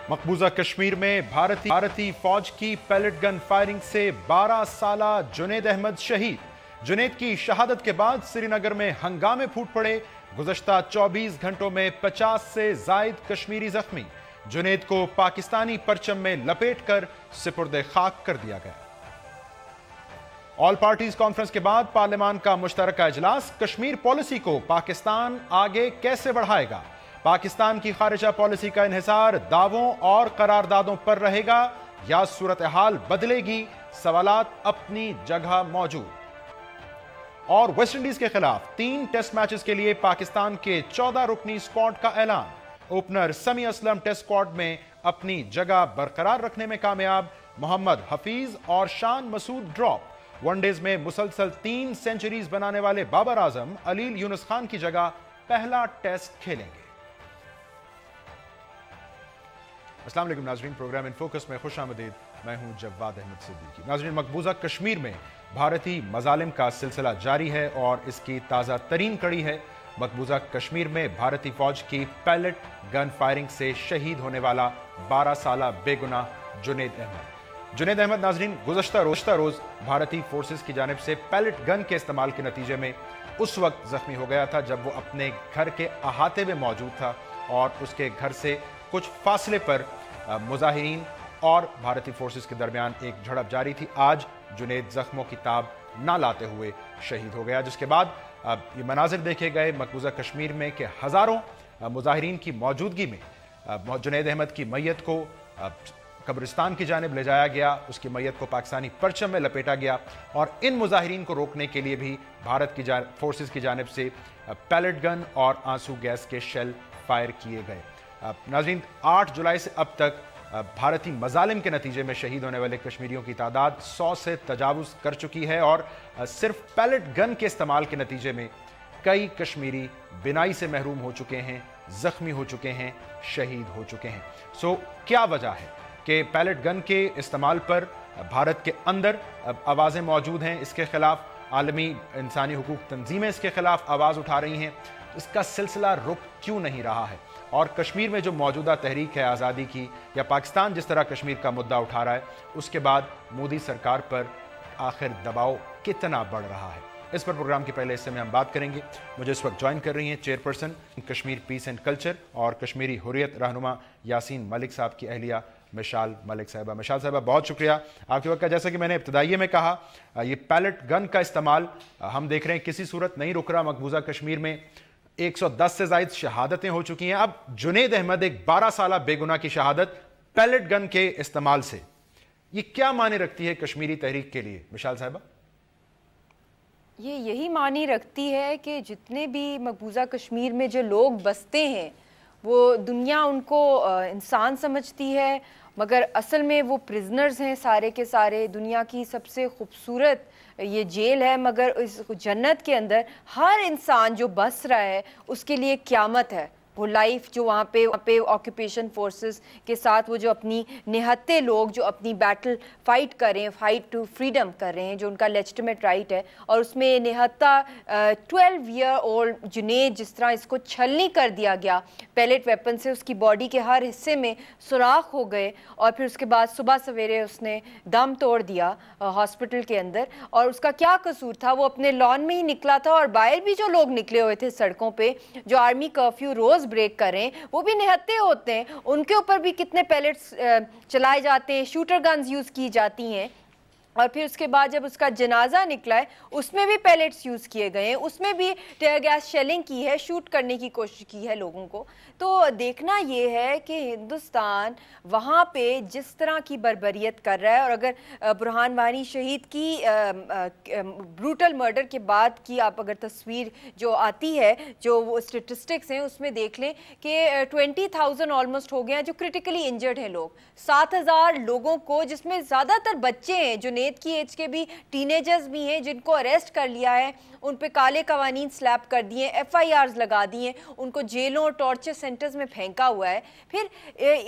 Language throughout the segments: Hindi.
मकबूजा कश्मीर में भारतीय फौज की पैलेट गन फायरिंग से 12 साला जुनैद अहमद शहीद। जुनैद की शहादत के बाद श्रीनगर में हंगामे फूट पड़े। गुज़श्ता 24 घंटों में 50 से जायद कश्मीरी जख्मी। जुनैद को पाकिस्तानी परचम में लपेटकर सिपुर्दे खाक कर दिया गया। ऑल पार्टीज कॉन्फ्रेंस के बाद पार्लियामान का मुश्तरका इजलास। कश्मीर पॉलिसी को पाकिस्तान आगे कैसे बढ़ाएगा? पाकिस्तान की खारिजा पॉलिसी का इन्हिसार दावों और करारदादों पर रहेगा या सूरत हाल बदलेगी? सवालात अपनी जगह मौजूद। और वेस्टइंडीज के खिलाफ 3 टेस्ट मैचेस के लिए पाकिस्तान के 14 रुकनी स्क्वाड का ऐलान। ओपनर समी असलम टेस्ट स्क्वाड में अपनी जगह बरकरार रखने में कामयाब। मोहम्मद हफीज और शान मसूद ड्रॉप। वनडेज में मुसलसल 3 सेंचुरीज बनाने वाले बाबर आजम अलील यूनुस खान की जगह पहला टेस्ट खेलेंगे। अस्सलाम वालेकुम नाज़रीन, प्रोग्राम इन फोकस में खुश आमदीद। मैं हूं जवाद अहमद सिद्दीकी। नाज़रीन, मकबूजा कश्मीर में भारतीय मजालिम का सिलसिला जारी है और इसकी ताज़ा तरीन कड़ी है मकबूजा कश्मीर में भारतीय फौज की पैलेट गन फायरिंग से शहीद होने वाला 12 साला बेगुनाह जुनैद अहमद। जुनैद अहमद नाज़रीन गुज़श्ता रोज़ भारतीय फोर्सेस की जानिब से पैलेट गन के इस्तेमाल के नतीजे में उस वक्त जख्मी हो गया था जब वो अपने घर के अहाते में मौजूद था और उसके घर से कुछ फासले पर मुजाहिरीन और भारतीय फोर्सेस के दरमियान एक झड़प जारी थी। आज जुनैद जख्मों की ताब ना लाते हुए शहीद हो गया, जिसके बाद ये मनाजिर देखे गए मकबूजा कश्मीर में कि हज़ारों मुजाहिरीन की मौजूदगी में जुनैद अहमद की मैयत को कब्रिस्तान की जानिब ले जाया गया। उसकी मैयत को पाकिस्तानी परचम में लपेटा गया और इन मुजाहिरीन को रोकने के लिए भी भारत की फोर्सेस की जानिब से पैलेट गन और आंसू गैस के शेल फायर किए गए। नाज़रीन, 8 जुलाई से अब तक भारतीय मजालिम के नतीजे में शहीद होने वाले कश्मीरियों की तादाद 100 से तजावुज़ कर चुकी है और सिर्फ पैलेट गन के इस्तेमाल के नतीजे में कई कश्मीरी बिनाई से महरूम हो चुके हैं, जख्मी हो चुके हैं, शहीद हो चुके हैं। सो क्या वजह है कि पैलेट गन के इस्तेमाल पर भारत के अंदर आवाज़ें मौजूद हैं? इसके खिलाफ आलमी इंसानी हुकूक तंजीमें इसके खिलाफ आवाज़ उठा रही हैं। इसका सिलसिला रुक क्यों नहीं रहा है? और कश्मीर में जो मौजूदा तहरीक है आज़ादी की, या पाकिस्तान जिस तरह कश्मीर का मुद्दा उठा रहा है, उसके बाद मोदी सरकार पर आखिर दबाव कितना बढ़ रहा है? इस पर प्रोग्राम के पहले हिस्से में हम बात करेंगे। मुझे इस वक्त ज्वाइन कर रही हैं chairperson Kashmir peace and culture और कश्मीरी हुर्रियत रहनुमा यासीन मलिक साहब की अहलिया मिशाल मलिक साहबा। मिशाल साहबा, बहुत शुक्रिया आपके वक्त का। जैसा कि मैंने इब्तदाइये में कहा, ये पैलेट गन का इस्तेमाल हम देख रहे हैं किसी सूरत नहीं रुक रहा। मकबूजा कश्मीर में 110 से जायद शहादतें हो चुकी हैं। अब जुनैद अहमद, एक 12 साला बेगुनाह की शहादत पैलेट गन के इस्तेमाल से, ये क्या माने रखती है कश्मीरी तहरीक के लिए? मिशाल साहबा, ये यही मानी रखती है कि जितने भी मकबूजा कश्मीर में जो लोग बसते हैं वो दुनिया उनको इंसान समझती है, मगर असल में वो प्रिजनर्स हैं सारे के सारे। दुनिया की सबसे खूबसूरत ये जेल है, मगर इस जन्नत के अंदर हर इंसान जो बस रहा है उसके लिए क़यामत है। वो लाइफ जो वहाँ पे ऑक्यूपेशन फोर्सेस के साथ वो जो अपनी निहत्ते लोग जो अपनी बैटल फाइट कर रहे हैं, फाइट टू फ्रीडम कर रहे हैं, जो उनका लेजिटिमेट राइट है, और उसमें निहत्ता 12 ईयर ओल्ड जुनैद जिस तरह इसको छलनी कर दिया गया पैलेट वेपन से, उसकी बॉडी के हर हिस्से में सुराख हो गए और फिर उसके बाद सुबह सवेरे उसने दम तोड़ दिया हॉस्पिटल के अंदर। और उसका क्या कसूर था? वो अपने लॉन में ही निकला था और बाहर भी जो लोग निकले हुए थे सड़कों पे, जो आर्मी कर्फ्यू रोज ब्रेक करें, वो भी निहत्ते होते हैं। उनके ऊपर भी कितने पैलेट्स चलाए जाते हैं, शूटर गन्स यूज़ की जाती हैं। और फिर उसके बाद जब उसका जनाजा निकला है उसमें भी पैलेट्स यूज़ किए गए हैं, उसमें भी टेयर गैस शेलिंग की है, शूट करने की कोशिश की है लोगों को। तो देखना ये है कि हिंदुस्तान वहाँ पे जिस तरह की बर्बरियत कर रहा है, और अगर बुरहान वानी शहीद की ब्रूटल मर्डर के बाद की आप अगर तस्वीर जो आती है, जो वो स्टेटिस्टिक्स हैं, उसमें देख लें कि 20,000 ऑलमोस्ट हो गए हैं जो क्रिटिकली इंजर्ड हैं लोग। 7,000 लोगों को, जिसमें ज़्यादातर बच्चे हैं, जुनैद की एज के भी टीनेजर्स भी हैं, जिनको अरेस्ट कर लिया है, उन पे काले कवानीन स्लैप कर दिए, FIRs लगा दिए, उनको जेलों और टॉर्चर सेंटर्स में फेंका हुआ है। फिर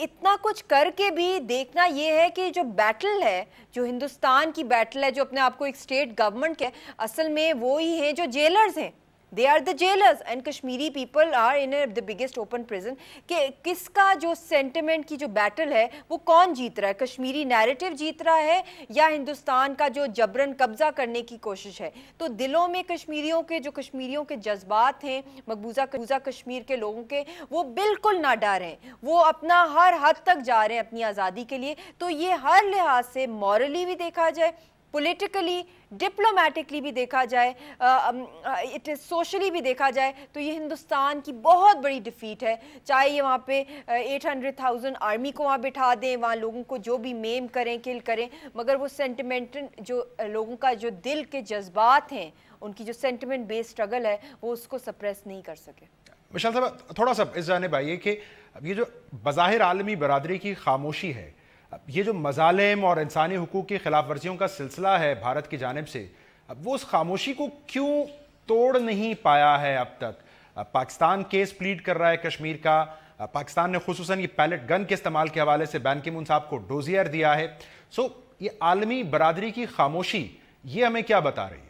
इतना कुछ करके भी देखना ये है कि जो बैटल है, जो हिंदुस्तान की बैटल है, जो अपने आप को एक स्टेट गवर्नमेंट के, असल में वो ही है जो जेलर्स हैं, they are the jailers and Kashmiri people are in the biggest open prison. कि किसका जो सेंटिमेंट की जो बैटल है वो कौन जीत रहा है, कश्मीरी नैरेटिव जीत रहा है या हिंदुस्तान का जो जबरन कब्जा करने की कोशिश है। तो दिलों में कश्मीरियों के जज्बात हैं, मकबूजा कश्मीर के लोगों के, वो बिल्कुल ना डरें, वो अपना हर हद तक जा रहे हैं अपनी आज़ादी के लिए। तो ये हर लिहाज से मॉरली भी देखा जाए, पॉलिटिकली, डिप्लोमेटिकली भी देखा जाए, इट इज सोशली भी देखा जाए, तो ये हिंदुस्तान की बहुत बड़ी डिफीट है। चाहे ये वहाँ पे 800,000 आर्मी को वहाँ बिठा दें, वहाँ लोगों को जो भी मेम करें, किल करें, मगर वो सेंटिमेंट जो लोगों का जो दिल के जज्बात हैं, उनकी जो सेंटिमेंट बेस्ड स्ट्रगल है, वो उसको सप्रेस नहीं कर सके। विशाल साहब, थोड़ा सा इस जानिब आइए कि ये जो बज़ाहिर आलमी बरादरी की खामोशी है, ये जो मजालिम और इंसानी हुकूक की खिलाफ वर्जियों का सिलसिला है भारत की जानिब से, वो उस खामोशी को क्यों तोड़ नहीं पाया है अब तक? पाकिस्तान केस प्लीड कर रहा है कश्मीर का, पाकिस्तान ने खुसूसन ये पैलेट गन के इस्तेमाल के हवाले से बैन की मून साहब को डोजियर दिया है। सो ये आलमी बरादरी की खामोशी ये हमें क्या बता रही है?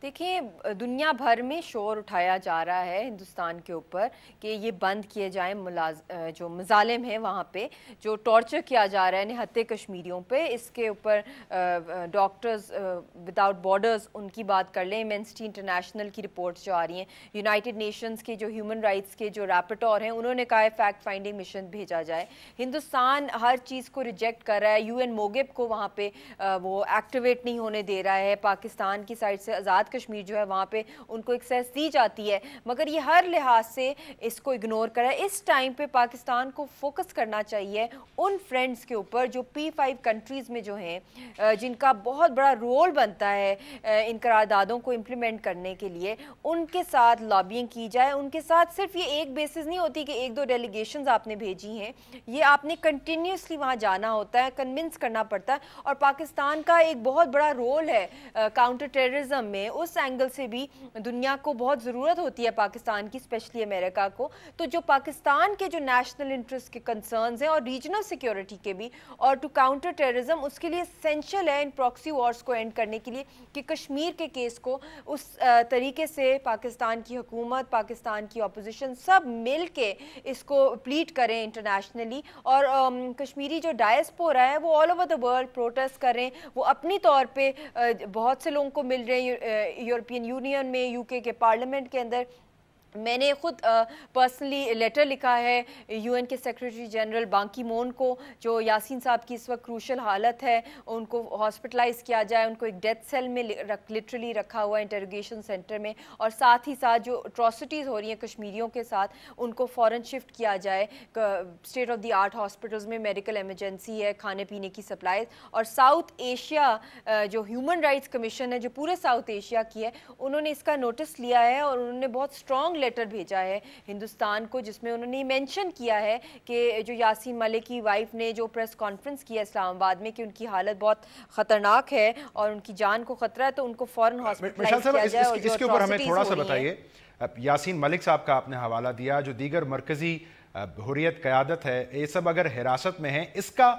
देखिए, दुनिया भर में शोर उठाया जा रहा है हिंदुस्तान के ऊपर कि ये बंद किए जाएं जो मजालिम हैं वहाँ पे, जो टॉर्चर किया जा रहा है निहत्ते कश्मीरियों पे। इसके ऊपर डॉक्टर्स विदाउट बॉर्डर्स उनकी बात कर लें, एमनेस्टी इंटरनेशनल की रिपोर्ट्स जो आ रही हैं, यूनाइटेड नेशंस के जो ह्यूमन राइट्स के जो रैपटोर हैं उन्होंने कहा है फैक्ट फाइंडिंग मिशन भेजा जाए। हिंदुस्तान हर चीज़ को रिजेक्ट कर रहा है, यूएन मोगेब को वहाँ पे वो एक्टिवेट नहीं होने दे रहा है, पाकिस्तान की साइड से आज़ाद कश्मीर जो है वहाँ पे उनको एक्सेस दी जाती है, मगर ये हर लिहाज से इसको इग्नोर करा है। इस टाइम पे पाकिस्तान को फोकस करना चाहिए उन फ्रेंड्स के ऊपर जो P5 कंट्रीज़ में जो हैं, जिनका बहुत बड़ा रोल बनता है इन करारदादों को इम्प्लीमेंट करने के लिए, उनके साथ लॉबिंग की जाए। उनके साथ सिर्फ ये एक बेसिस नहीं होती कि एक दो डेलीगेशंस आपने भेजी हैं, ये आपने कंटिन्यूसली वहाँ जाना होता है, कन्विंस करना पड़ता है। और पाकिस्तान का एक बहुत बड़ा रोल है काउंटर टेररिज्म में, उस एंगल से भी दुनिया को बहुत ज़रूरत होती है पाकिस्तान की, स्पेशली अमेरिका को। तो जो पाकिस्तान के जो नेशनल इंटरेस्ट के कंसर्न्स हैं और रीजनल सिक्योरिटी के भी, और टू काउंटर टेररिज्म, उसके लिए एसेंशियल है इन प्रॉक्सी वॉर्स को एंड करने के लिए कि कश्मीर के केस को उस तरीके से पाकिस्तान की हुकूमत, पाकिस्तान की अपोजिशन सब मिल के इसको प्लीड करें इंटरनेशनली। और कश्मीरी जो डायस्पोरा है वो all over the world protest करें, वो अपनी तौर पे बहुत से लोगों को मिल रहे हैं यूरोपियन यूनियन में, यूके के पार्लियामेंट के अंदर। मैंने खुद पर्सनली लेटर लिखा है यूएन के सेक्रेटरी जनरल बान की मून को, जो यासीन साहब की इस वक्त क्रूशल हालत है, उनको हॉस्पिटलाइज किया जाए, उनको एक डेथ सेल में लिटरली रखा हुआ है इंटरोगेशन सेंटर में, और साथ ही साथ जो अट्रॉसिटीज़ हो रही हैं कश्मीरियों के साथ, उनको फ़ौरन शिफ्ट किया जाए state of the art hospitals में। मेडिकल एमरजेंसी है, खाने पीने की सप्लाई। और साउथ एशिया जो ह्यूमन राइट्स कमीशन है, जो पूरे साउथ एशिया की है, उन्होंने इसका नोटिस लिया है और उन्होंने बहुत स्ट्रॉन्ग लेटर भेजा है हिंदुस्तान को, जिसमें उन्होंने मेंशन किया है कि जो यासीन मलिक की वाइफ ने जो प्रेस कॉन्फ्रेंस किया इस्लामाबाद में कि उनकी हालत बहुत खतरनाक है और उनकी जान को खतरा है, तो उनको फौरन हॉस्पिटलाइज किया जाए। और इसके ऊपर हमें थोड़ा सा बताइए, यासीन मलिक साहब का आपने हवाला दिया, जो दीगर मरकजी हुर्रियत क़यादत है, ये सब अगर हिरासत में है, इसका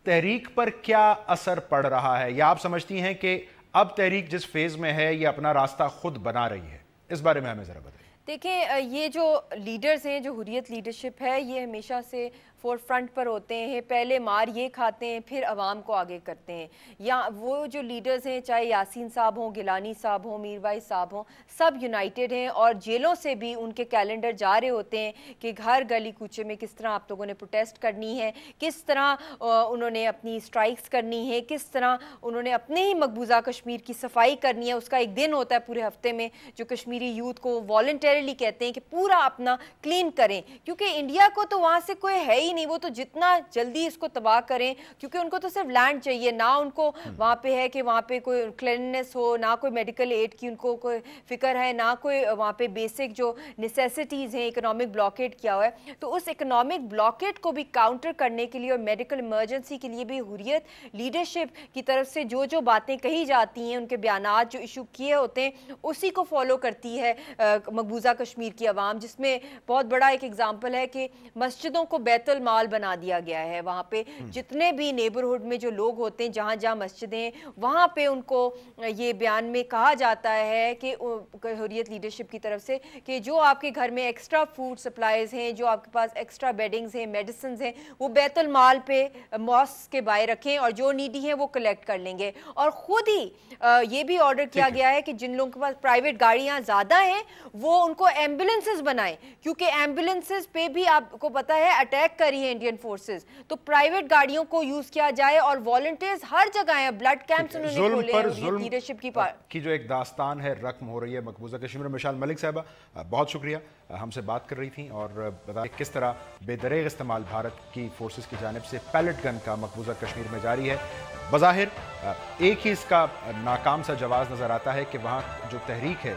तहरीक पर क्या असर पड़ रहा है, या आप समझती हैं कि अब तहरीक जिस फेज में है ये अपना रास्ता खुद बना रही है? इस बारे में हमें जरा बताइए। देखिए, ये जो लीडर्स हैं, जो हुर्रियत लीडरशिप है, ये हमेशा से फोर फ्रंट पर होते हैं, पहले मार ये खाते हैं फिर अवाम को आगे करते हैं। या वो जो लीडर्स हैं, चाहे यासीन साहब हों, गिलानी साहब हों, मीरवाइज साहब हों, सब यूनाइटेड हैं और जेलों से भी उनके कैलेंडर जा रहे होते हैं कि हर गली कूचे में किस तरह आप लोगों ने प्रोटेस्ट करनी है, किस तरह उन्होंने अपनी स्ट्राइक्स करनी है, किस तरह उन्होंने अपने ही मकबूजा कश्मीर की सफाई करनी है। उसका एक दिन होता है पूरे हफ्ते में जो कश्मीरी यूथ को वॉलंटरीली कहते हैं कि पूरा अपना क्लीन करें, क्योंकि इंडिया को तो वहाँ से कोई है ही नहीं, वो तो जितना जल्दी इसको तबाह करें, क्योंकि उनको तो सिर्फ लैंड चाहिए, ना उनको वहाँ पे है कि वहाँ पे कोई क्लीननेस हो, ना कोई मेडिकल एड की उनको कोई फिक्र है, ना कोई वहाँ पे बेसिक जो नेसेसिटीज़ हैं। इकोनॉमिक ब्लॉकेट किया हुआ है, तो उस इकोनॉमिक ब्लॉकेट को भी काउंटर करने के लिए और मेडिकल इमरजेंसी के लिए भी हुर्रियत लीडरशिप की तरफ से जो जो बातें कही जाती हैं, उनके बयानात जो इशू किए होते हैं, उसी को फॉलो करती है मकबूजा कश्मीर की आवाम। जिसमें बहुत बड़ा एक एग्जाम्पल है कि मस्जिदों को बैतुल माल बना दिया गया है। वहाँ पे जितने भी नेबरहुड में जो लोग होते हैं, जहाँ जहाँ मस्जिदें, वहाँ पे उनको ये बयान में कहा जाता है कि हुर्रियत लीडरशिप की तरफ से कि जो आपके घर में एक्स्ट्रा फूड सप्लाईज हैं, जो आपके पास एक्स्ट्रा बेडिंग्स हैं, मेडिसिन हैं, वो बैतुल माल पे मॉस्क के बाहर रखें और जो नीडी हैं वो कलेक्ट कर लेंगे। और खुद ही ये भी ऑर्डर किया गया है कि जिन लोगों के पास प्राइवेट गाड़ियां ज़्यादा हैं वो उनको एम्बुलेंसेस बनाएं, क्योंकि एम्बुलेंसेस पे भी आपको पता है अटैक करी है इंडियन फोर्सेस। तो प्राइवेट गाड़ियों को यूज़ किया जाए और वॉलंटियर्स हर जगह हैं, ब्लड कैंप्स उन्होंने खोले हैं लीडरशिप की जो एक दास्तान है रकम हो रही है मकबूजा कश्मीर में। मिसाल मलिक साहबा बहुत शुक्रिया, हमसे बात कर रही थी और बताया किस तरह बेदरेग इस्तेमाल भारत की फोर्सेस की जानिब से पैलेट गन का मकबूजा कश्मीर में जारी है। बज़ाहिर एक ही इसका नाकाम सा जवाब नज़र आता है कि वहाँ जो तहरीक है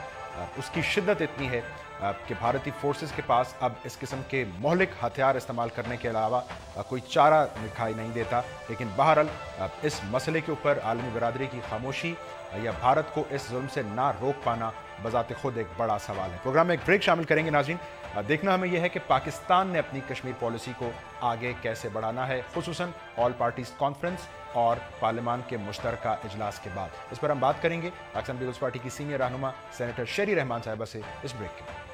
उसकी शिद्दत इतनी है कि भारतीय फोर्सेस के पास अब इस किस्म के मोहलिक हथियार इस्तेमाल करने के अलावा कोई चारा दिखाई नहीं देता। लेकिन बहरहाल इस मसले के ऊपर आलमी बिरादरी की खामोशी या भारत को इस जुल्म से ना रोक पाना बजाते खुद एक बड़ा सवाल है। प्रोग्राम में एक ब्रेक शामिल करेंगे नाज़रीन। देखना हमें यह है कि पाकिस्तान ने अपनी कश्मीर पॉलिसी को आगे कैसे बढ़ाना है, खुसूसन ऑल पार्टीज कॉन्फ्रेंस और पार्लियामान के मुश्तरका इजलास के बाद। इस पर हम बात करेंगे पाकिस्तान पीपल्स पार्टी की सीनियर रहनुमा सेनेटर शेरी रहमान साहिबा से इस ब्रेक के बाद।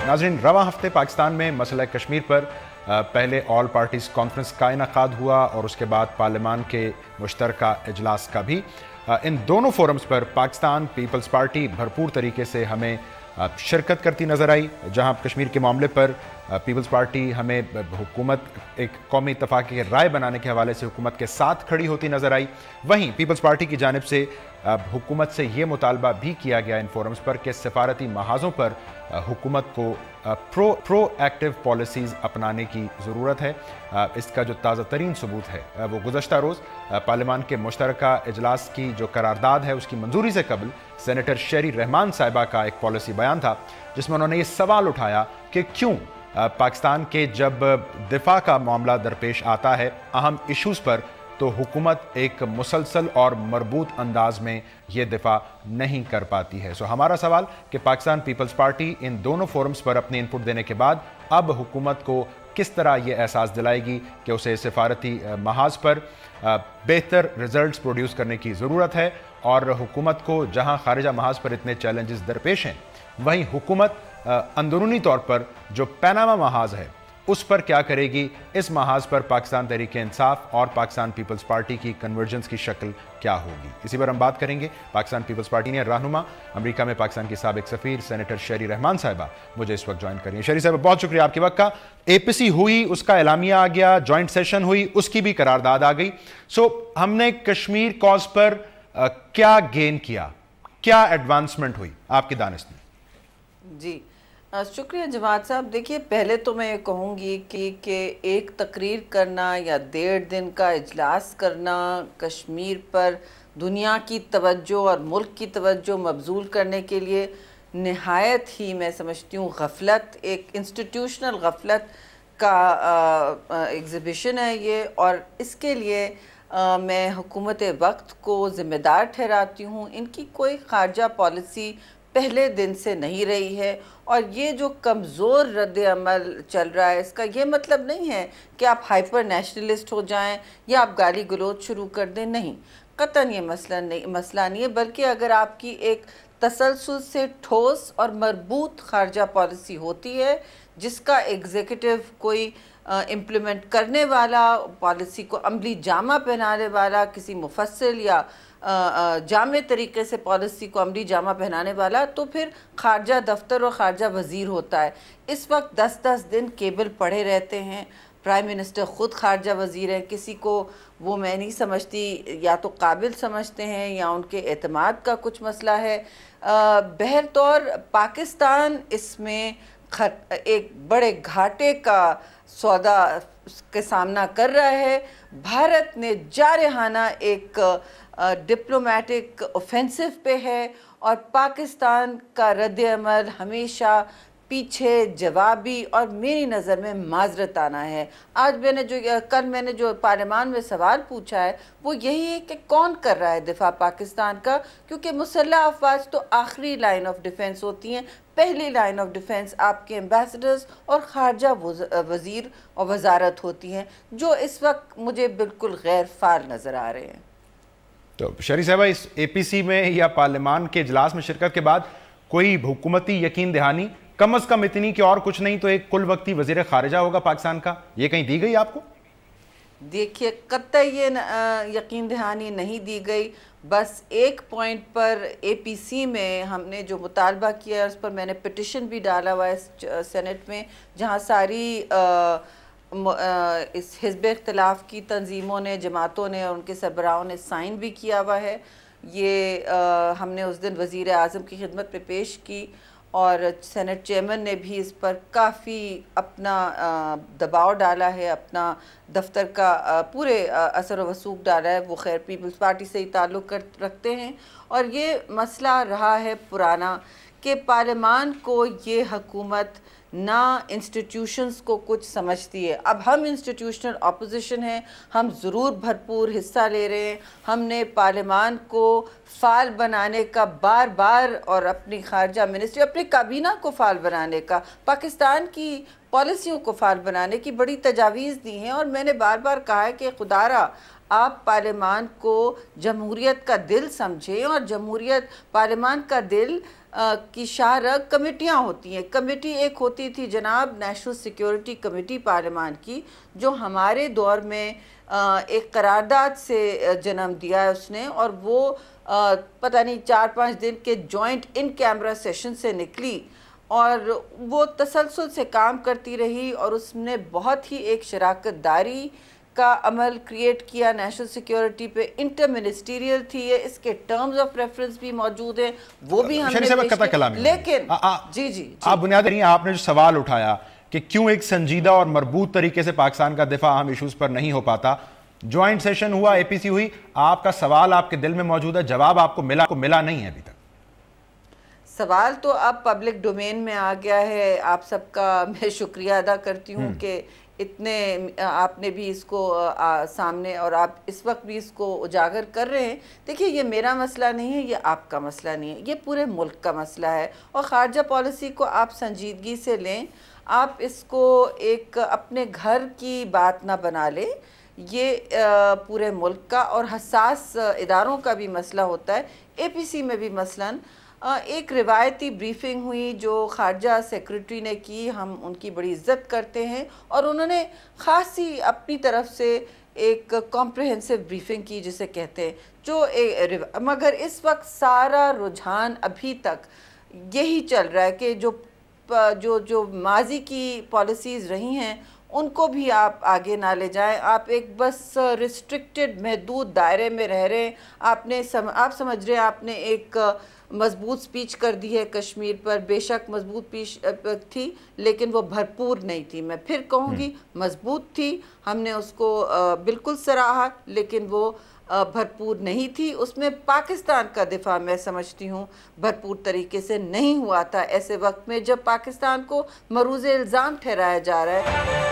नाज़रीन, रवां हफ्ते पाकिस्तान में मसला कश्मीर पर पहले ऑल पार्टीज कॉन्फ्रेंस का इनेकाद हुआ और उसके बाद पार्लियामान के मुश्तरका इजलास का भी। इन दोनों फोरम्स पर पाकिस्तान पीपल्स पार्टी भरपूर तरीके से हमें शिरकत करती नज़र आई। जहां कश्मीर के मामले पर पीपल्स पार्टी हमें हुकूमत एक कौमी इत्तफाक की राय बनाने के हवाले से हुकूमत के साथ खड़ी होती नज़र आई। वहीं पीपल्स पार्टी की जानिब से हुकूमत से ये मुतालबा भी किया गया इन फोरम्स पर कि सफारती महाजों पर हुकूमत को प्रो एक्टिव पॉलिसीज़ अपनाने की ज़रूरत है। इसका जो ताज़ा तरीन सबूत है वो गुज़श्ता रोज़ पार्लियामान के मुश्तरका इजलास की जो करारदाद है उसकी मंजूरी से कबल सेनेटर शेरी रहमान साहिबा का एक पॉलिसी बयान था, जिसमें उन्होंने ये सवाल उठाया कि क्यों पाकिस्तान के जब दिफा का मामला दरपेश आता है अहम इशूज़ पर, तो हुकूमत एक मुसलसल और मरबूत अंदाज में ये दिफा नहीं कर पाती है। सो हमारा सवाल कि पाकिस्तान पीपल्स पार्टी इन दोनों फोरम्स पर अपने इनपुट देने के बाद अब हुकूमत को किस तरह ये एहसास दिलाएगी कि उसे सिफारती महाज पर बेहतर रिजल्ट्स प्रोड्यूस करने की ज़रूरत है, और हुकूमत को जहां खारिजा महाज पर इतने चैलेंजेस दरपेश हैं वहीं हुकूमत अंदरूनी तौर पर जो पैनामा महाज है उस पर क्या करेगी। इस महाज पर पाकिस्तान तहरीक इंसाफ और पाकिस्तान पीपल्स पार्टी की कन्वर्जेंस की शक्ल क्या होगी, इसी पर हम बात करेंगे। पाकिस्तान पीपल्स पार्टी ने रहनुमा अमेरिका में पाकिस्तान की साबिक सफ़ीर सेनेटर शेरी रहमान साहिबा मुझे इस वक्त ज्वाइन करिए। शेरी साहब, बहुत शुक्रिया आपके वक्त का। एपीसी हुई, उसका एलामिया आ गया, जॉइंट सेशन हुई, उसकी भी करारदाद आ गई। सो हमने कश्मीर कॉज पर क्या गेन किया, क्या एडवांसमेंट हुई आपकी दानिश में? जी शुक्रिया जवाद साहब। देखिए, पहले तो मैं कहूँगी कि एक तकरीर करना या 1.5 दिन का इजलास करना कश्मीर पर दुनिया की तवज्जो और मुल्क की तवज्जो मबजूल करने के लिए नहायत ही मैं समझती हूँ गफलत, एक इंस्टीट्यूशनल गफलत का एग्ज़िबिशन है ये, और इसके लिए मैं हुकूमत वक्त को ज़िम्मेदार ठहराती हूँ। इनकी कोई खारजा पॉलिसी पहले दिन से नहीं रही है, और ये जो कमज़ोर रद्द-ए-अमल चल रहा है इसका ये मतलब नहीं है कि आप हाइपर नेशनलिस्ट हो जाएं या आप गाली गलौज शुरू कर दें। नहीं, कतन ये मसला नहीं है, बल्कि अगर आपकी एक तसलसल से ठोस और मरबूत खारजा पॉलिसी होती है जिसका एग्जीक्यूटिव कोई इम्प्लीमेंट करने वाला, पॉलिसी को अमली जामा पहनाने वाला, किसी मुफस्सिल या जामे तरीके से पॉलिसी को अमली जामा पहनाने वाला, तो फिर खारजा दफ्तर और खारजा वज़ीर होता है। इस वक्त 10-10 दिन केबल पड़े रहते हैं। प्राइम मिनिस्टर ख़ुद खारजा वज़ीर हैं। किसी को वो मैं नहीं समझती या तो काबिल समझते हैं या उनके एतमाद का कुछ मसला है। बहरतौर पाकिस्तान इसमें एक बड़े घाटे का सौदा के सामना कर रहा है। भारत ने जारहाना एक डिप्लोमेटिक ऑफेंसिव पे है, और पाकिस्तान का रद्द-ए-अमल हमेशा पीछे जवाबी और मेरी नज़र में माजरत आना है। आज कल मैंने जो पार्लियामान में सवाल पूछा है वो यही है कि कौन कर रहा है दिफा पाकिस्तान का, क्योंकि मुसल्लह अफवाज तो आखिरी लाइन ऑफ डिफेंस होती हैं। पहली लाइन ऑफ डिफेंस आपके एम्बेसडर्स और खारजा वजीर और वजारत होती हैं, जो इस वक्त मुझे बिल्कुल गैर फाल नज़र आ रहे हैं। तो शरी साहबा, इस APC में या पार्लियामान के इजलास में शिरकत के बाद कोई हुकूमती यकीन दहानी कम अज कम इतनी कि और कुछ नहीं तो एक कुल वक्ती वजीर खारिजा होगा पाकिस्तान का, ये कहीं दी गई आपको? देखिए, कतई ये यकीन दहानी नहीं दी गई। बस एक पॉइंट पर APC में हमने जो मुतालबा किया उस पर मैंने पिटिशन भी डाला हुआ है सेनेट में, जहाँ सारी इस हिज़्ब इख्तिलाफ की तंजीमों ने, जमातों ने और उनके सरबराहों ने साइन भी किया हुआ है। ये हमने उस दिन वज़ीर आज़म की खिदमत में पेश की और सेनेट चेयरमैन ने भी इस पर काफ़ी अपना दबाव डाला है, अपना दफ्तर का पूरे असर व वसूख डाला है। वो खैर पीपल्स पार्टी से ही ताल्लुक़ रखते हैं और ये मसला रहा है पुराना कि पार्लियामान को ये हुकूमत ना इंस्टीट्यूशंस को कुछ समझती है। अब हम इंस्टीट्यूशनल अपोजिशन हैं, हम ज़रूर भरपूर हिस्सा ले रहे हैं। हमने पार्लियामान को फ़ाल बनाने का बार बार और अपनी खारजा मिनिस्ट्री, अपनी काबीना को फ़ाल बनाने का, पाकिस्तान की पॉलिसियों को फ़ाल बनाने की बड़ी तजावीज़ दी हैं। और मैंने बार बार कहा है कि खुदारा आप पार्लियामान को जमहूरियत का दिल समझें और जमहूरियत पार्लियामान का दिल की शाहरग कमेटियाँ होती हैं। कमेटी एक होती थी जनाब नेशनल सिक्योरिटी कमेटी पार्लियामान की, जो हमारे दौर में एक करारदाद से जन्म दिया है उसने, और वो पता नहीं 4-5 दिन के जॉइंट इन कैमरा सेशन से निकली और वो तसलसल से काम करती रही और उसने बहुत ही एक शराकतदारी का अमल क्रिएट किया नेशनल सिक्योरिटी पे। इंटर मिनिस्टीरियल थी ये, इसके टर्म्स ऑफ रेफरेंस भी मौजूद हैं, वो भी हमने लेकिन जी आप बुनियादी नहीं, आपने जो सवाल उठाया कि क्यों एक संजीदा और मरबूत तरीके से पाकिस्तान का दिफा अहम इशूज पर नहीं हो पाता, ज्वाइंट सेशन हुआ, APC हुई, आपका सवाल आपके दिल में मौजूद है, जवाब आपको मिला नहीं है अभी तक। सवाल तो अब पब्लिक डोमेन में आ गया है। आप सबका मैं शुक्रिया अदा करती हूँ कि इतने आपने भी इसको सामने और आप इस वक्त भी इसको उजागर कर रहे हैं। देखिए, ये मेरा मसला नहीं है, ये आपका मसला नहीं है, ये पूरे मुल्क का मसला है। और ख़ारजा पॉलिसी को आप संजीदगी से लें, आप इसको एक अपने घर की बात ना बना लें। ये पूरे मुल्क का और हसास इदारों का भी मसला होता है। APC में भी मसलन एक रिवायती ब्रीफिंग हुई जो खारजा सेक्रेटरी ने की, हम उनकी बड़ी इज्जत करते हैं, और उन्होंने ख़ासी अपनी तरफ से एक कॉम्प्रिहेंसिव ब्रीफिंग की जिसे कहते हैं, जो मगर इस वक्त सारा रुझान अभी तक यही चल रहा है कि जो माजी की पॉलिसीज़ रही हैं उनको भी आप आगे ना ले जाएं। आप एक बस रिस्ट्रिक्टेड महदूद दायरे में रह रहे हैं। आप समझ रहे हैं आपने एक मजबूत स्पीच कर दी है कश्मीर पर। बेशक मजबूत स्पीच थी लेकिन वो भरपूर नहीं थी। मैं फिर कहूँगी मजबूत थी, हमने उसको बिल्कुल सराहा, लेकिन वो भरपूर नहीं थी। उसमें पाकिस्तान का दिफा मैं समझती हूँ भरपूर तरीके से नहीं हुआ था ऐसे वक्त में जब पाकिस्तान को मरूज़ इल्ज़ाम ठहराया जा रहा है।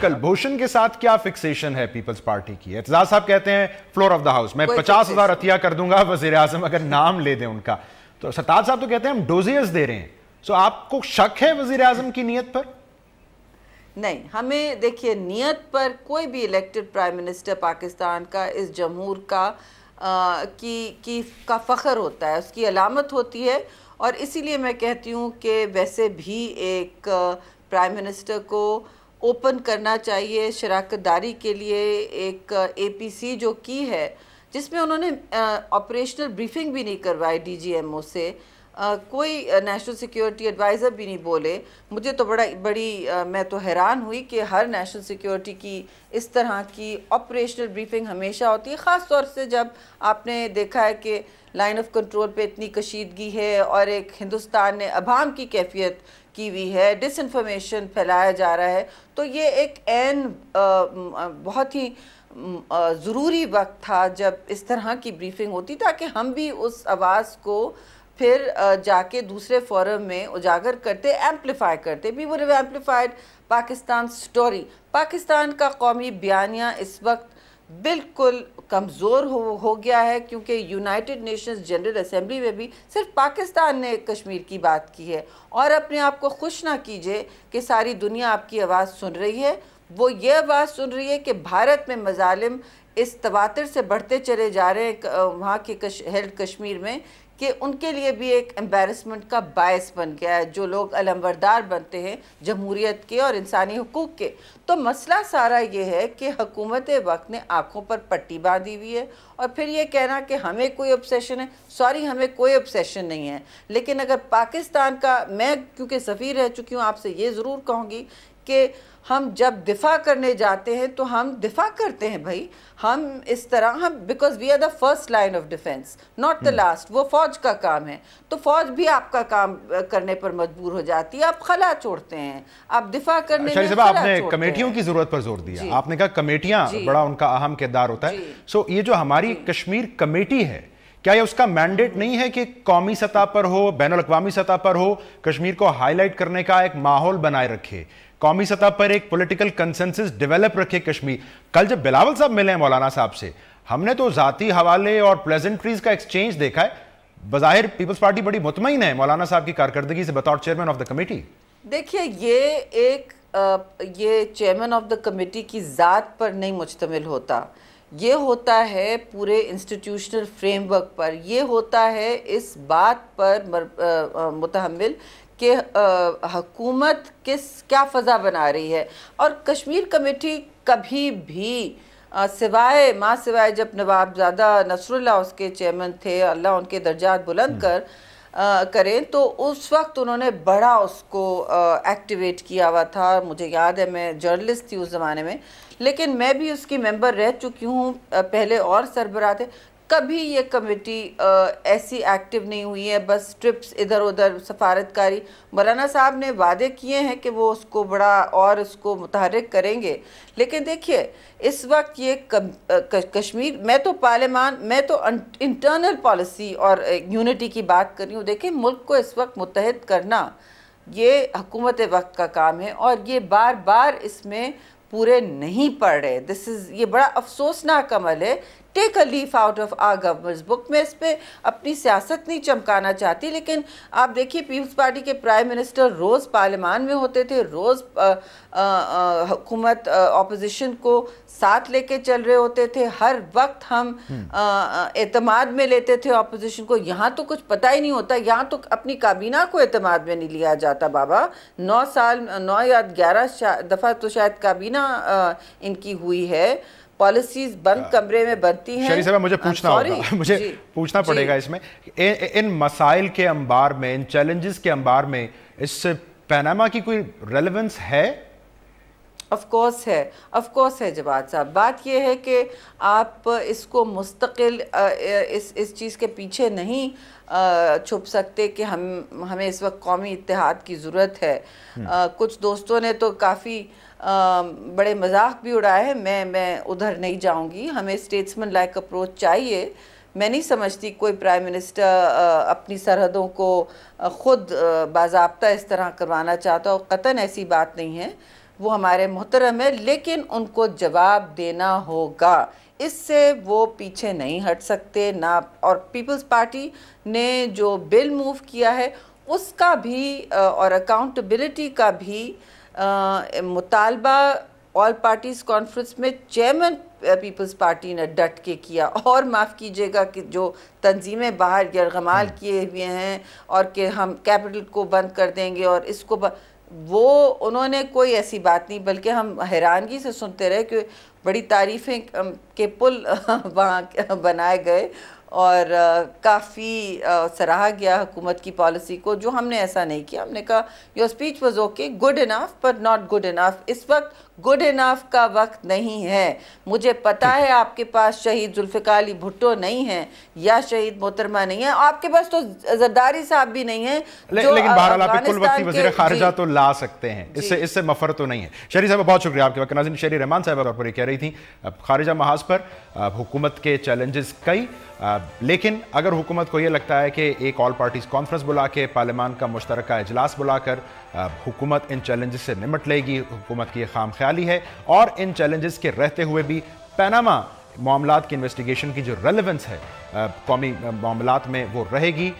कलभूषण के साथ क्या फिक्सेशन है पीपल्स पार्टी की? एतजाज साहब कहते हैं फ्लोर ऑफ द हाउस मैं 50,000 अतिया कर दूंगा वज़ीर आज़म अगर नाम ले दें उनका। तो सरताज साहब तो कहते हैं हम डोजियर्स दे रहे हैं। सो आपको शक है वज़ीर आज़म की नीयत पर? नहीं, हमें देखिए नीयत पर कोई भी इलेक्टेड प्राइम मिनिस्टर पाकिस्तान का इस जमहूर का का फ़ख्र होता है, उसकी अलामत होती है। और इसीलिए मैं कहती हूँ कि वैसे भी एक प्राइम मिनिस्टर को ओपन करना चाहिए शराकतदारी के लिए। एक APC जो की है जिसमें उन्होंने ऑपरेशनल ब्रीफिंग भी नहीं करवाई DGMO से, कोई नेशनल सिक्योरिटी एडवाइज़र भी नहीं बोले। मुझे तो मैं तो हैरान हुई कि हर नेशनल सिक्योरिटी की इस तरह की ऑपरेशनल ब्रीफिंग हमेशा होती है, ख़ास तौर से जब आपने देखा है कि लाइन ऑफ कंट्रोल पे इतनी कशीदगी है और एक हिंदुस्तान ने अवाम की कैफियत की हुई है, डिसइंफॉर्मेशन फैलाया जा रहा है। तो ये एक बहुत ही ज़रूरी वक्त था जब इस तरह की ब्रीफिंग होती, ताकि हम भी उस आवाज़ को फिर जाके दूसरे फोरम में उजागर करते, एम्पलीफाई करते। We would have amplified Pakistan story. Pakistan का कौमी बयानिया इस वक्त बिल्कुल कमज़ोर हो गया है, क्योंकि यूनाइटेड नेशंस जनरल असेंबली में भी सिर्फ पाकिस्तान ने कश्मीर की बात की है। और अपने आप को खुश ना कीजिए कि सारी दुनिया आपकी आवाज़ सुन रही है। वो ये आवाज़ सुन रही है कि भारत में मजालिम इस तवातर से बढ़ते चले जा रहे हैं वहाँ के हेल्ड कश्मीर में, कि उनके लिए भी एक एम्बैरसमेंट का बायस बन गया है जो लोग अलंबरदार बनते हैं जमहूरियत के और इंसानी हुकूक के। तो मसला सारा ये है कि हुकूमत वक्त ने आँखों पर पट्टी बांधी हुई है, और फिर ये कहना कि हमें कोई ऑब्सेशन है, सॉरी हमें कोई ऑब्सेशन नहीं है। लेकिन अगर पाकिस्तान का, मैं क्योंकि सफ़ीर रह चुकी हूँ, आपसे ये ज़रूर कहूँगी कि हम जब दिफा करने जाते हैं तो हम दिफा करते हैं भाई, हम इस तरह, हम because we are the first line of defence, not the last. वो फौज का काम है, तो फौज भी आपका काम करने पर मजबूर हो जाती है। आप खला छोड़ते हैं, आप दिफा करने में खला आपने कमेटियों की जरूरत पर जोर दिया, आपने कहा कमेटियां बड़ा उनका अहम किरदार होता है। सो ये जो हमारी कश्मीर कमेटी है, क्या ये उसका मैंडेट नहीं है कि कौमी सतह पर हो, बैनुल अक़वामी सतह पर हो, कश्मीर को हाईलाइट करने का एक माहौल बनाए रखे, कौमी सतह पर एक पॉलिटिकल कंसेंसस डेवलप रखे कश्मीर? कल जब बिलावल साहब मिले मौलाना साहब से, हमने तो जाती हवाले और प्लेजेंट्रीज का एक्सचेंज देखा है। बज़ाहिर पीपल्स पार्टी बड़ी मुतमईन है मौलाना साहब की कारकर्दगी से बतौर चेयरमैन ऑफ द कमेटी। देखिए, ये चेयरमैन ऑफ द कमेटी की ज़ात पर नहीं मुश्तमिल होता, ये होता है पूरे इंस्टीट्यूशनल फ्रेमवर्क पर, ये होता है इस बात पर मुतहम्मिल कि हुकूमत क्या फ़ज़ा बना रही है। और कश्मीर कमेटी कभी भी सिवाय जब नवाबज़ादा नसरुल्लाह उसके चेयरमैन थे, अल्लाह उनके दर्जात बुलंद करें, तो उस वक्त उन्होंने बड़ा उसको एक्टिवेट किया हुआ था। मुझे याद है, मैं जर्नलिस्ट थी उस ज़माने में, लेकिन मैं भी उसकी मेंबर रह चुकी हूँ, पहले और सरबराह थे। कभी ये कमेटी ऐसी एक्टिव नहीं हुई है, बस ट्रिप्स इधर उधर, सफारतकारी। मौलाना साहब ने वादे किए हैं कि वो उसको बड़ा और उसको मुतहर्रिक करेंगे, लेकिन देखिए इस वक्त ये कश्मीर, मैं तो पार्लियामान, मैं तो इंटरनल पॉलिसी और यूनिटी की बात कर रही हूँ। देखिए, मुल्क को इस वक्त मुत्तहिद करना ये हुकूमत वक्त का काम है, और ये बार बार इसमें पूरे नहीं पड़ रहे। ये बड़ा अफसोसनाक अमल है। Take a leaf out of our government's book. मैं इस पर अपनी सियासत नहीं चमकाना चाहती, लेकिन आप देखिए पीपल्स पार्टी के प्राइम मिनिस्टर रोज़ पार्लियामान में होते थे, रोज़ हुकूमत अपोजिशन को साथ लेके चल रहे होते थे, हर वक्त हम एतमाद में लेते थे अपोजिशन को। यहाँ तो कुछ पता ही नहीं होता, यहाँ तो अपनी काबीना को एतमाद में नहीं लिया जाता बाबा। 9 या 11 दफ़ा तो शायद काबीना इनकी हुई है, पॉलिसीज बंद कमरे में बनती हैं। शरी साहब, मुझे पूछना होगा, मुझे पूछना पड़ेगा इसमें, इन मसाइल के अंबार में, इन चैलेंजेस के अंबार में, इस पनामा की कोई रेलेवेंस है? ऑफ कोर्स है जवाद साहब। बात यह है कि आप इसको मुस्तकिल इस चीज़ के पीछे नहीं छुप सकते कि हमें इस वक्त कौमी इत्तेहाद की ज़रूरत है। कुछ दोस्तों ने तो काफ़ी बड़े मजाक भी उड़ाए हैं, मैं उधर नहीं जाऊंगी। हमें स्टेट्समैन लाइक अप्रोच चाहिए। मैं नहीं समझती कोई प्राइम मिनिस्टर अपनी सरहदों को ख़ुद बाज़ाब्ता इस तरह करवाना चाहता हो, क़तन ऐसी बात नहीं है। वो हमारे मोहतरम है, लेकिन उनको जवाब देना होगा, इससे वो पीछे नहीं हट सकते ना। और पीपल्स पार्टी ने जो बिल मूव किया है उसका भी और अकाउंटेबिलिटी का भी मुतालबा ऑल पार्टीज कॉन्फ्रेंस में चेयरमैन पीपल्स पार्टी ने डट के किया। और माफ़ कीजिएगा कि जो तंजीमें बाहर यरगमाल किए हुए हैं और कि हम कैपिटल को बंद कर देंगे और इसको वो उन्होंने कोई ऐसी बात नहीं, बल्कि हम हैरानगी से सुनते रहे कि बड़ी तारीफ़ें के पुल वहाँ बनाए गए और काफ़ी सराहा गया हुकूमत की पॉलिसी को, जो हमने ऐसा नहीं किया। हमने कहा your speech was okay, good enough but not good enough. इस वक्त गुड इनफ का वक्त नहीं है। मुझे पता है आपके पास शहीद जुल्फ़िकार अली भुट्टो नहीं है या शहीद मोहतरमा नहीं है, आपके पास तो जरदारी साहब भी नहीं है, लेकिन बहरहाल आप कुल वक्ती वज़ीर खारिजा तो ला सकते हैं, इससे मफर तो नहीं है। शहरी साहब बहुत शुक्रिया आपके वक्त। नाज़रीन, शहरी रहमान साहब पर कह रही थी खारिजा महाज पर हुकूमत के चैलेंजेस कई, लेकिन अगर हुकूमत को यह लगता है कि एक ऑल पार्टीज कॉन्फ्रेंस बुला के पार्लियामान का मुश्तरका इजलास बुलाकर हुकूमत इन चैलेंजेस से निमट लेगी, हुकूमत की खाम ख्याली है। और इन चैलेंजेस के रहते हुए भी पनामा मामलात की इन्वेस्टिगेशन की जो रेलेवेंस है कौमी मामलात में वो रहेगी।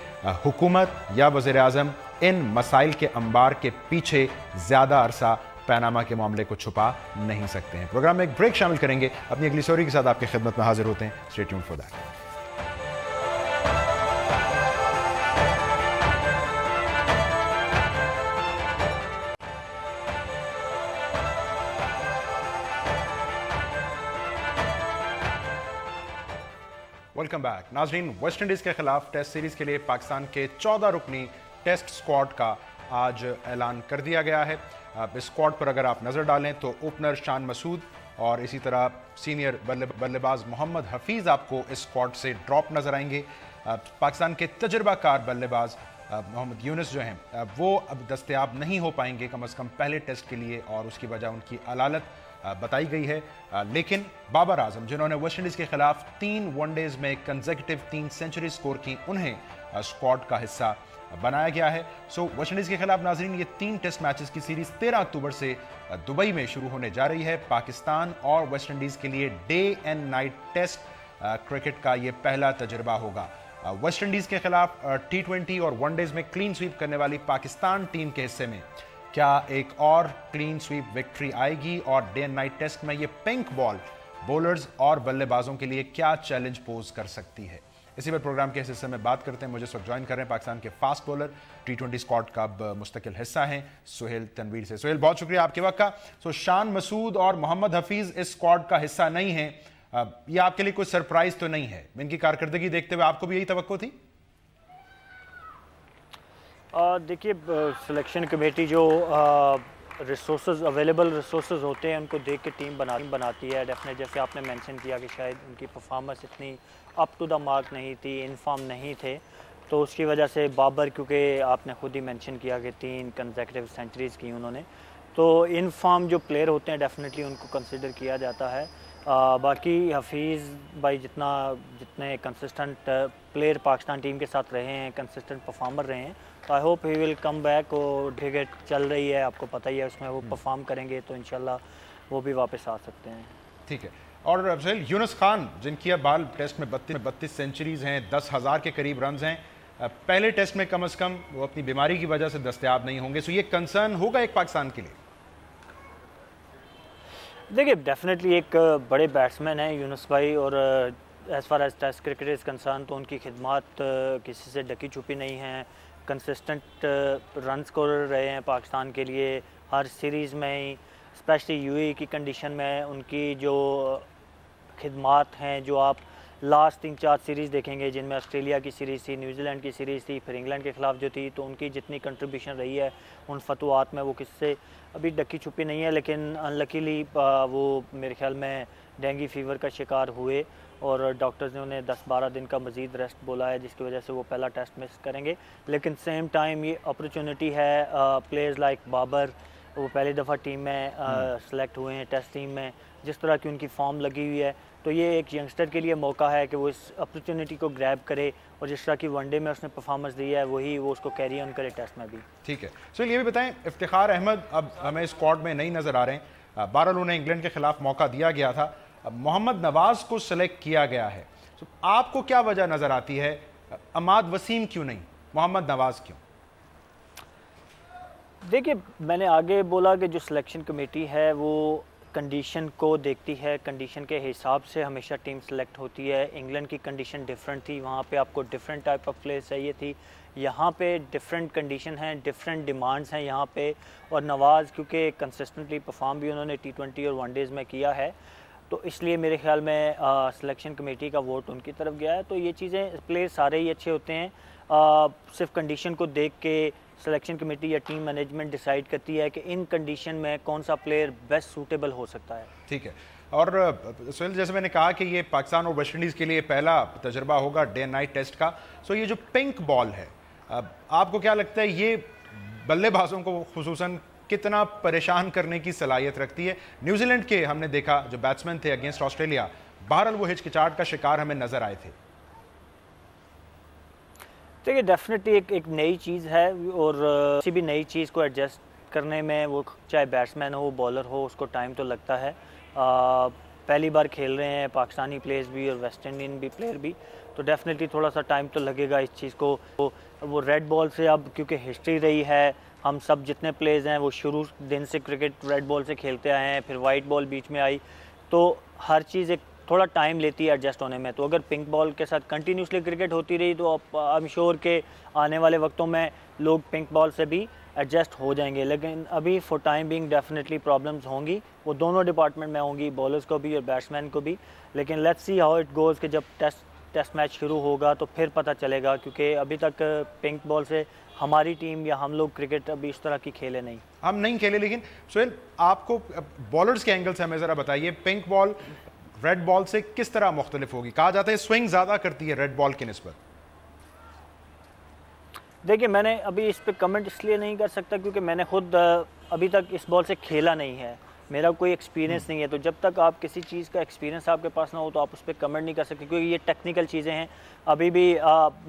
हुकूमत या वज़ीर आज़म इन मसाइल के अंबार के पीछे ज़्यादा अरसा पनामा के मामले को छुपा नहीं सकते हैं। प्रोग्राम में एक ब्रेक शामिल करेंगे, अपनी अगली स्टोरी के साथ आपकी खिदमत में हाजिर होते हैं। Stay tuned for that. Welcome back. नाजरीन, वेस्ट इंडीज के खिलाफ टेस्ट सीरीज के लिए पाकिस्तान के 14 रुकनी टेस्ट स्क्वाड का आज ऐलान कर दिया गया है। इस स्क्वाड पर अगर आप नज़र डालें तो ओपनर शान मसूद और इसी तरह सीनियर बल्लेबाज मोहम्मद हफीज़ आपको इस स्क्वाड से ड्रॉप नज़र आएंगे। पाकिस्तान के तजर्बाकार बल्लेबाज मोहम्मद यूनुस जो हैं वो अब दस्तयाब नहीं हो पाएंगे कम अज़ कम पहले टेस्ट के लिए, और उसकी वजह उनकी अलालत बताई गई है। लेकिन बाबर आजम जिन्होंने वेस्ट इंडीज़ के खिलाफ 3 वनडेज़ में कंसेक्यूटिव 3 सेंचुरी स्कोर की, उन्हें स्क्वाड का हिस्सा बनाया गया है। सो वेस्ट इंडीज़ के खिलाफ नाजरीन ये 3 टेस्ट मैचेस की सीरीज 13 अक्टूबर से दुबई में शुरू होने जा रही है। पाकिस्तान और वेस्ट इंडीज़ के लिए day and night test cricket का ये पहला तजुर्बा होगा। वेस्ट इंडीज़ के खिलाफ T20 और वनडेज़ में क्लीन स्वीप करने वाली पाकिस्तान टीम के हिस्से में क्या एक और क्लीन स्वीप विक्ट्री आएगी, और डे एंड नाइट टेस्ट में ये पिंक बॉल बॉलर्स और बल्लेबाजों के लिए क्या चैलेंज पोज कर सकती है? इसी पर प्रोग्राम के इस हिस्से में बात करते हैं। मुझे इस वक्त ज्वाइन कर रहे हैं पाकिस्तान के फास्ट बॉलर, T20 स्क्वाड का अब मुस्तकिल हिस्सा हैं, सुहेल तनवीर से। सुहेल, बहुत शुक्रिया आपके वक्त का। शान मसूद और मोहम्मद हफीज़ इस स्क्वाड का हिस्सा नहीं है, ये आपके लिए कोई सरप्राइज तो नहीं है? इनकी कारकर्दगी देखते हुए आपको भी यही तवक्को थी? देखिए, सिलेक्शन कमेटी जो रिसोर्सेज अवेलेबल रिसोर्सेज होते हैं उनको देख के टीम बनाती है। डेफिनेट जैसे आपने मेंशन किया कि शायद उनकी परफॉर्मेंस इतनी अप टू द मार्क नहीं थी, इन फॉर्म नहीं थे, तो उसकी वजह से बाबर, क्योंकि आपने खुद ही मेंशन किया कि 3 कंसेक्यूटिव सेंचुरीज़ की उन्होंने, तो इन फॉर्म जो प्लेयर होते हैं डेफिनेटली उनको कंसिडर किया जाता है। बाकी हफीज़ भाई जितने कंसिस्टेंट प्लेयर पाकिस्तान टीम के साथ रहे हैं, कंसिस्टेंट परफॉर्मर रहे हैं, तो I hope he will come back. और क्रिकेट चल रही है, आपको पता ही है, उसमें वो परफॉर्म करेंगे तो इंशाल्लाह वो भी वापस आ सकते हैं। ठीक है। और यूनुस खान जिनकी अब बाल टेस्ट में 32 सेंचुरीज हैं, 10,000 के करीब रन हैं, पहले टेस्ट में कम अज़ कम वो अपनी बीमारी की वजह से दस्तयाब नहीं होंगे, सो ये कंसर्न होगा एक पाकिस्तान के लिए? देखिए, डेफिनेटली एक बड़े बैट्समैन हैं यूनुस भाई, और as far as test cricket is concern तो उनकी खिदमत किसी से ढकी छुपी नहीं हैं। कंसिस्टेंट रन स्कोरर रहे हैं पाकिस्तान के लिए हर सीरीज़ में ही, स्पेशली यूएई की कंडीशन में उनकी जो खिदमत हैं, जो आप लास्ट 3-4 सीरीज़ देखेंगे जिनमें ऑस्ट्रेलिया की सीरीज़ थी, न्यूजीलैंड की सीरीज़ थी, फिर इंग्लैंड के ख़िलाफ़ जो थी, तो उनकी जितनी कंट्रीब्यूशन रही है उन फतवात में वो किससे अभी ढकी छुपी नहीं है। लेकिन अनलकीली वो मेरे ख्याल में डेंगू फीवर का शिकार हुए और डॉक्टर्स ने उन्हें 10-12 दिन का मज़ीद रेस्ट बोला है, जिसकी वजह से वो पहला टेस्ट मिस करेंगे। लेकिन सेम टाइम ये अपॉर्चुनिटी है, प्लेयर्स लाइक बाबर वो पहली दफ़ा टीम में सेलेक्ट हुए हैं टेस्ट टीम में, जिस तरह की उनकी फॉर्म लगी हुई है, तो ये एक यंगस्टर के लिए मौका है कि वो इस अपॉर्चुनिटी को ग्रैब करे और जिस तरह की वनडे में उसने परफॉर्मेंस दी है वही वो उसको कैरी ऑन करे टेस्ट में भी। ठीक है। सो ये भी बताएं, इफ्तिखार अहमद अब हमें स्क्वाड में नहीं नज़र आ रहे हैं, बहरहाल उन्हें इंग्लैंड के खिलाफ मौका दिया गया था, मोहम्मद नवाज़ को सेलेक्ट किया गया है, तो आपको क्या वजह नज़र आती है? अमाद वसीम क्यों नहीं, मोहम्मद नवाज़ क्यों? देखिए, मैंने आगे बोला कि जो सिलेक्शन कमेटी है वो कंडीशन को देखती है, कंडीशन के हिसाब से हमेशा टीम सेलेक्ट होती है। इंग्लैंड की कंडीशन डिफरेंट थी, वहाँ पे आपको डिफरेंट टाइप ऑफ प्लेयर चाहिए थी, यहाँ पे डिफरेंट कंडीशन हैं, डिफरेंट डिमांड्स हैं यहाँ पे। और नवाज़ क्योंकि कंसिस्टेंटली परफॉर्म भी उन्होंने T20 और वनडेज़ में किया है, तो इसलिए मेरे ख्याल में सिलेक्शन कमेटी का वोट उनकी तरफ गया है। तो ये चीज़ें प्लेयर सारे ही अच्छे होते हैं, सिर्फ कंडीशन को देख के सिलेक्शन कमेटी या टीम मैनेजमेंट डिसाइड करती है कि इन कंडीशन में कौन सा प्लेयर बेस्ट सूटेबल हो सकता है। ठीक है। और सुहेल, जैसे मैंने कहा कि ये पाकिस्तान और वेस्ट इंडीज़ के लिए पहला तजर्बा होगा डे नाइट टेस्ट का। सो ये जो पिंक बॉल है, आपको क्या लगता है ये बल्लेबाजों को खुसूसन कितना परेशान करने की सलाहियत रखती है? न्यूजीलैंड के हमने देखा जो बैट्समैन थे अगेंस्ट ऑस्ट्रेलिया, बहरहाल वो हिचकिचाहट का शिकार हमें नजर आए थे। देखिए डेफिनेटली एक नई चीज़ है और किसी भी नई चीज़ को एडजस्ट करने में, वो चाहे बैट्समैन हो बॉलर हो, उसको टाइम तो लगता है। पहली बार खेल रहे हैं पाकिस्तानी प्लेयर्स भी और वेस्ट इंडियन भी प्लेयर भी, तो डेफिनेटली थोड़ा सा टाइम तो लगेगा इस चीज़ को। वो रेड बॉल से अब क्योंकि हिस्ट्री रही है, हम सब जितने प्लेयर्स हैं वो शुरू दिन से क्रिकेट रेड बॉल से खेलते आए हैं, फिर वाइट बॉल बीच में आई, तो हर चीज़ एक थोड़ा टाइम लेती है एडजस्ट होने में। तो अगर पिंक बॉल के साथ कंटिन्यूसली क्रिकेट होती रही तो आई एम श्योर के आने वाले वक्तों में लोग पिंक बॉल से भी एडजस्ट हो जाएंगे। लेकिन अभी for time being definitely problems होंगी, वो दोनों डिपार्टमेंट में होंगी, बॉलर्स को भी और बैट्समैन को भी। लेकिन let's see how it goes कि जब टेस्ट मैच शुरू होगा तो फिर पता चलेगा, क्योंकि अभी तक पिंक बॉल से हमारी टीम या हम लोग क्रिकेट अभी इस तरह की खेले नहीं, हम नहीं खेले। लेकिन सुहेल, आपको बॉलर्स के एंगल से हमें ज़रा बताइए, पिंक बॉल रेड बॉल से किस तरह मुख्तलिफ होगी? कहा जाता है स्विंग ज़्यादा करती है रेड बॉल की निस्बत। देखिए मैंने अभी इस पे कमेंट इसलिए नहीं कर सकता क्योंकि मैंने खुद अभी तक इस बॉल से खेला नहीं है, मेरा कोई एक्सपीरियंस नहीं है। तो जब तक आप किसी चीज़ का एक्सपीरियंस आपके पास ना हो तो आप उस पर कमेंट नहीं कर सकते, क्योंकि ये टेक्निकल चीज़ें हैं। अभी भी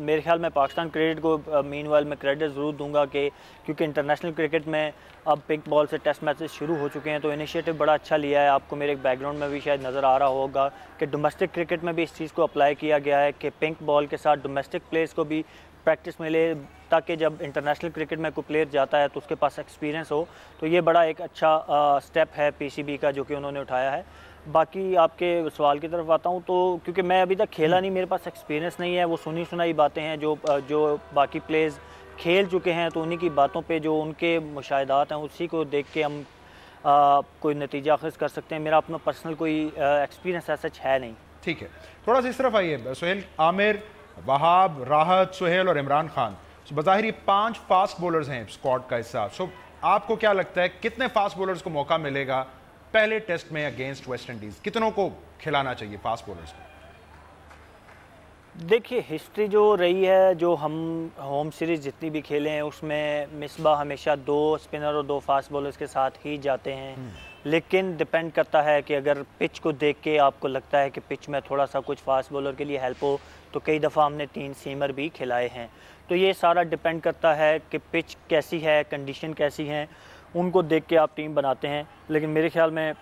मेरे ख्याल में पाकिस्तान क्रिकेट को मीनवाइल मैं क्रेडिट ज़रूर दूंगा कि क्योंकि इंटरनेशनल क्रिकेट में अब पिंक बॉल से टेस्ट मैचेस शुरू हो चुके हैं, तो इनिशिएटिव बड़ा अच्छा लिया है। आपको मेरे बैकग्राउंड में भी शायद नज़र आ रहा होगा कि डोमेस्टिक क्रिकेट में भी इस चीज़ को अप्लाई किया गया है कि पिंक बॉल के साथ डोमेस्टिक प्लेयर्स को भी प्रैक्टिस मिले, ताकि जब इंटरनेशनल क्रिकेट में कोई प्लेयर जाता है तो उसके पास एक्सपीरियंस हो। तो ये बड़ा एक अच्छा स्टेप है पीसीबी का जो कि उन्होंने उठाया है। बाकी आपके सवाल की तरफ आता हूँ, तो क्योंकि मैं अभी तक खेला नहीं, मेरे पास एक्सपीरियंस नहीं है, वो सुनी सुनाई बातें हैं जो बाकी प्लेयर्स खेल चुके हैं, तो उन्हीं की बातों पे जो उनके मुशाहिदात हैं उसी को देख के हम कोई नतीजा अखज़ कर सकते हैं। मेरा अपना पर्सनल कोई एक्सपीरियंस ऐसा है नहीं। ठीक है, थोड़ा सा इस तरफ आइए सुहेल। आमिर, वहाब, राहत, सुहेल और इमरान खान, बज़ाहिर 5 फास्ट बॉलर्स हैं स्क्वाड का हिस्सा। सो आपको क्या लगता है कितने फास्ट बॉलर्स को मौका मिलेगा पहले टेस्ट में अगेंस्ट वेस्ट इंडीज? कितनों को खिलाना चाहिए फास्ट बॉलर्स को? देखिए हिस्ट्री जो रही है, जो हम होम सीरीज़ जितनी भी खेले हैं उसमें मिसबा हमेशा 2 स्पिनर और 2 फास्ट बॉलर्स के साथ ही जाते हैं। लेकिन डिपेंड करता है कि अगर पिच को देख के आपको लगता है कि पिच में थोड़ा सा कुछ फास्ट बॉलर के लिए हेल्प हो, तो कई दफ़ा हमने 3 सीमर भी खिलाए हैं। तो ये सारा डिपेंड करता है कि पिच कैसी है, कंडीशन कैसी हैं, उनको देख के आप टीम बनाते हैं। लेकिन मेरे ख्याल में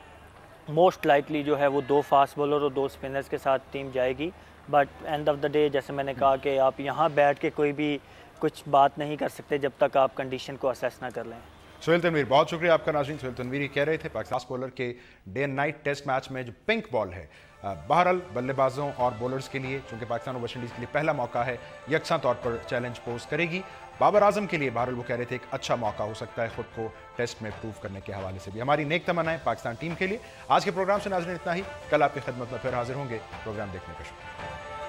मोस्ट लाइकली जो है वो 2 फास्ट बॉलर और 2 स्पिनर्स के साथ टीम जाएगी। But end of the day जैसे मैंने कहा कि आप यहाँ बैठ के कोई भी कुछ बात नहीं कर सकते जब तक आप कंडीशन को असेस ना कर लें। सुहेल तनवीर, बहुत शुक्रिया आपका। नाज़रीन, सुहेल तनवीर कह रहे थे पाकिस्तान बॉलर के डे नाइट टेस्ट मैच में जो पिंक बॉल है बहरहाल बल्लेबाजों और बॉलर्स के लिए, चूंकि पाकिस्तान और वेस्ट इंडीज़ के लिए पहला मौका है, यकसा तौर पर चैलेंज पोज करेगी। बाबर आजम के लिए बहरहाल वो कह रहे थे एक अच्छा मौका हो सकता है खुद को टेस्ट में प्रूव करने के हवाले से भी। हमारी नेक तमन्नाएं पाकिस्तान टीम के लिए। आज के प्रोग्राम से नाज़रीन इतना ही, कल आपकी खिदमत में फिर हाजिर होंगे। प्रोग्राम देखने का शुक्रिया।